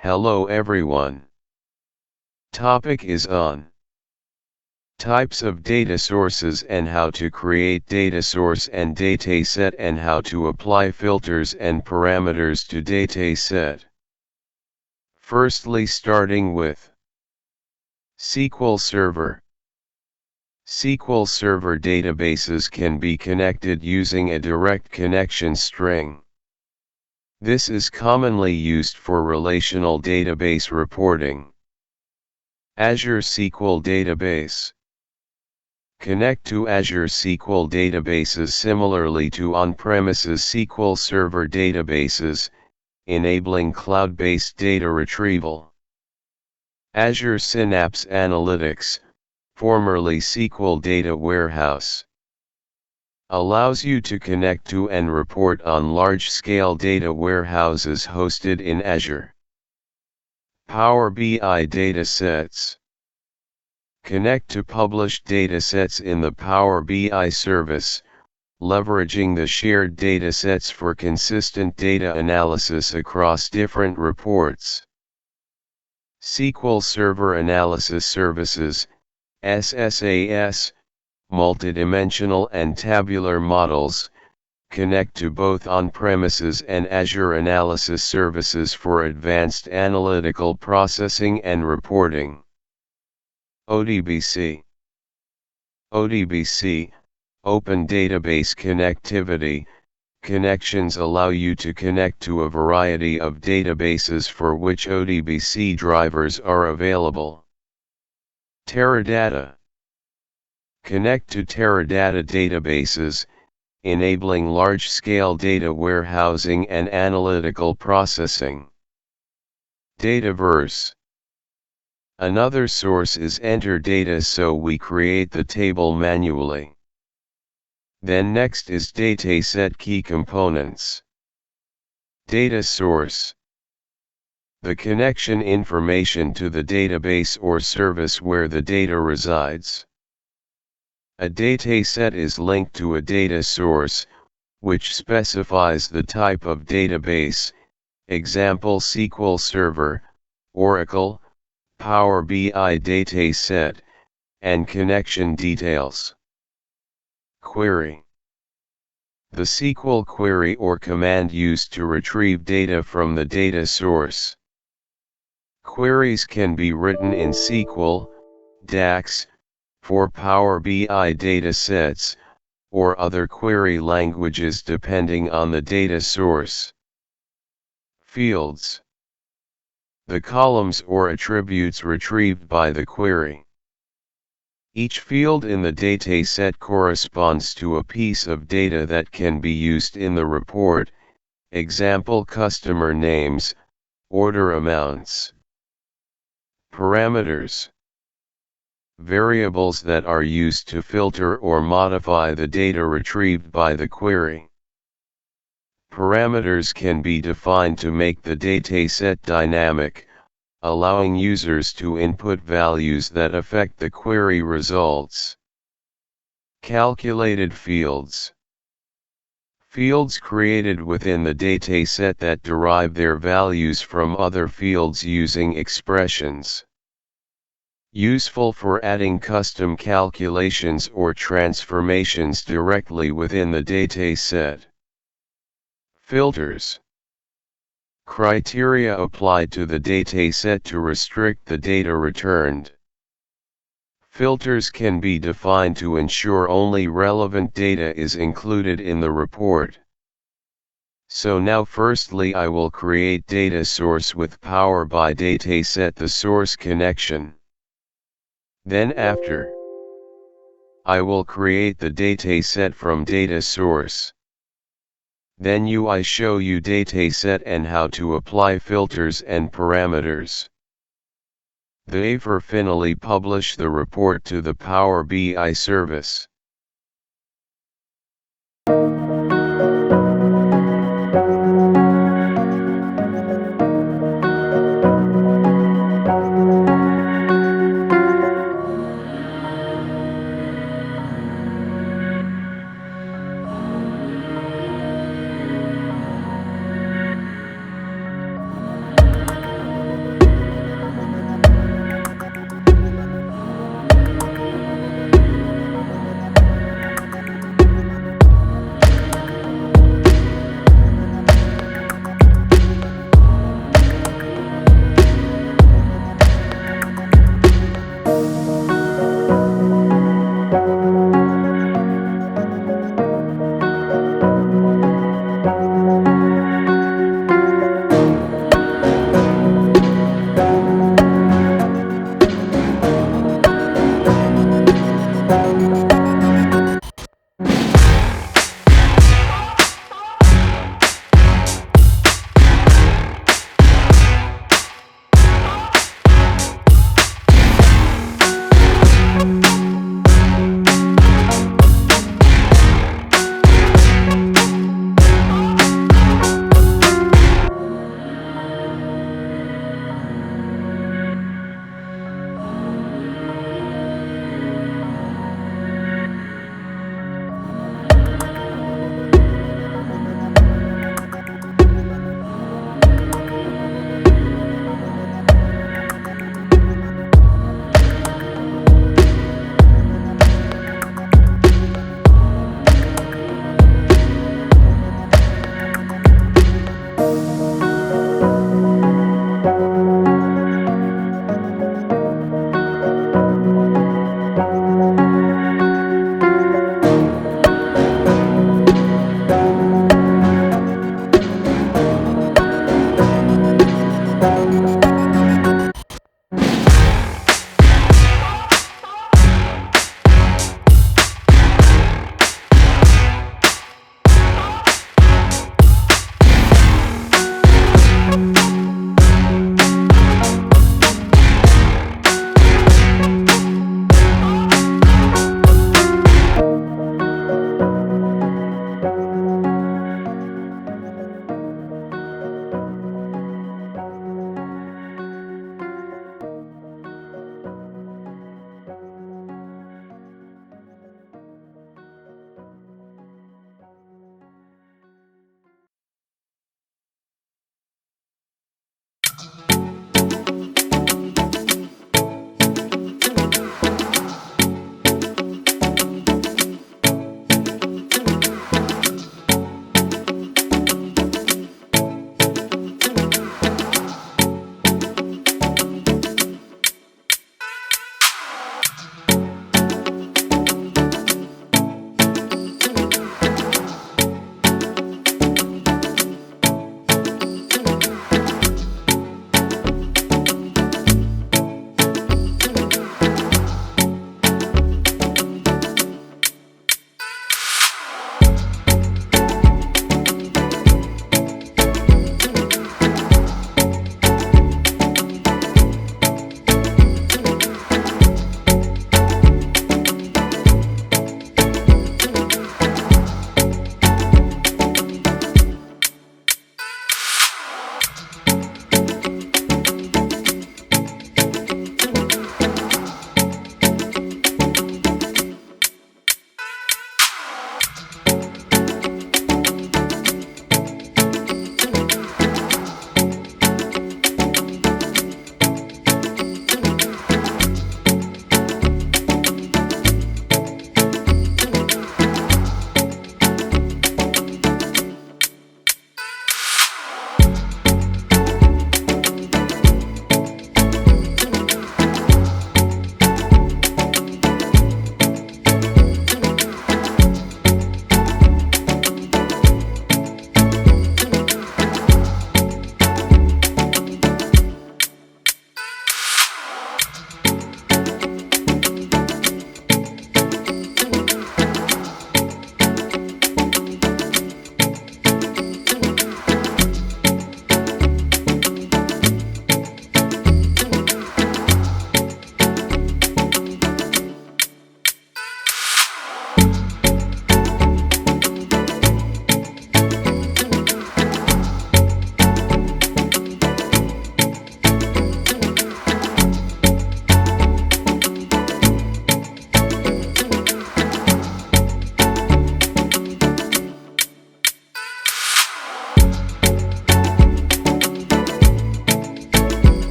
Hello everyone. Topic is on types of data sources and how to create data source and dataset and how to apply filters and parameters to dataset. Firstly, starting with SQL Server. SQL Server databases can be connected using a direct connection string. This is commonly used for relational database reporting. Azure SQL Database. Connect to Azure SQL databases similarly to on-premises SQL Server databases, enabling cloud-based data retrieval. Azure Synapse Analytics, formerly SQL Data Warehouse, allows you to connect to and report on large-scale data warehouses hosted in Azure. Power BI Datasets. Connect to published datasets in the Power BI service, leveraging the shared datasets for consistent data analysis across different reports. SQL Server Analysis Services, SSAS, multidimensional and tabular models, connect to both on-premises and Azure Analysis Services for advanced analytical processing and reporting. ODBC. ODBC, Open Database Connectivity. Connections allow you to connect to a variety of databases for which ODBC drivers are available. Teradata. Connect to Teradata databases, enabling large-scale data warehousing and analytical processing. Dataverse. Another source is enter data, so we create the table manually. Then next is dataset key components. Data source. The connection information to the database or service where the data resides. A dataset is linked to a data source, which specifies the type of database, example SQL Server, Oracle, Power BI dataset, and connection details. Query. The SQL query or command used to retrieve data from the data source. Queries can be written in SQL, DAX, for Power BI datasets, or other query languages depending on the data source. Fields. The columns or attributes retrieved by the query. Each field in the dataset corresponds to a piece of data that can be used in the report, example customer names, order amounts. Parameters. Variables that are used to filter or modify the data retrieved by the query. Parameters can be defined to make the dataset dynamic, allowing users to input values that affect the query results. Calculated fields. Fields created within the dataset that derive their values from other fields using expressions. Useful for adding custom calculations or transformations directly within the dataset. Filters. Criteria applied to the dataset to restrict the data returned. Filters can be defined to ensure only relevant data is included in the report. So now firstly I will create data source with Power BI dataset the source connection. Then after, I will create the dataset from data source. Then I show you dataset and how to apply filters and parameters. They finally publish the report to the Power BI service.